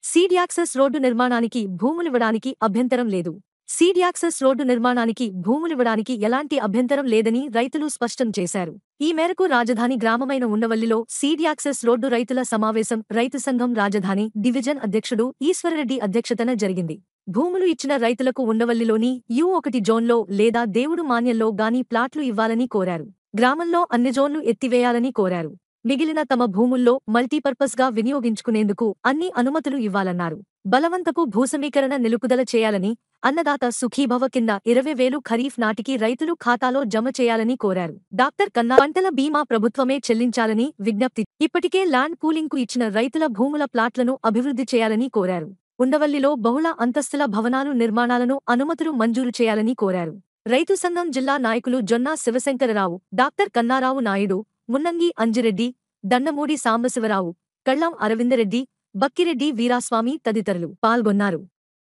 Seed access road నిర్మాణానికి భూములివ్వడానికి అభ్యంతరం లేదు. సీడ్ యాక్సెస్ రోడ్డు నిర్మాణానికి భూములివ్వడానికి ఎలాంటి అభ్యంతరం లేదని రైతులు స్పష్టం చేశారు. ఈ మేరకు రాజధాని గ్రామమైన ఉండవల్లిలో సీడ్ యాక్సెస్ రోడ్డు రైతుల సమావేశం రైతు సంఘం రాజధాని డివిజన్ అధ్యక్షుడు ఈశ్వరరెడ్డి అధ్యక్షతన జరిగింది. భూములు ఇచ్చిన రైతులకు ఉండవల్లిలోని యు1 జోన్లో లేదా దేవుడు మాన్యంలో గాని ప్లాట్లు ఇవ్వాలని కోరారు. గ్రామంలో అన్ని జోన్లు ఎత్తివేయాలని కోరారు. మిగిలిన తమ భూముల్లో మల్టీపర్పస్గా వినియోగించుకునేందుకు అన్ని అనుమతులు ఇవ్వాలన్నారు. బలవంతపు భూసమీకరణ నిలుపుదల చేయాలని, అన్నదాత సుఖీభవ కింద 20,000 ఖరీఫ్ నాటికి రైతులు ఖాతాలో జమ చేయాలని కోరారు. డాక్టర్ కన్నా పంటల బీమా ప్రభుత్వమే చెల్లించాలని విజ్ఞప్తి. ఇప్పటికే ల్యాండ్ పూలింగ్కు ఇచ్చిన రైతుల భూముల ప్లాట్లను అభివృద్ధి చేయాలని కోరారు. ఉండవల్లిలో బహుళ అంతస్తుల భవనాలు నిర్మాణాలను అనుమతులు మంజూరు చేయాలని కోరారు. రైతు సంఘం జిల్లా నాయకులు జొన్నా శివశంకరరావు, డాక్టర్ కన్నారావు నాయుడు, మున్నంగి అంజిరెడ్డి, దండమూడి సాంబశివరావు, కళ్లాం అరవిందరెడ్డి, బక్కిరెడ్డి వీరాస్వామి తదితరులు పాల్గొన్నారు.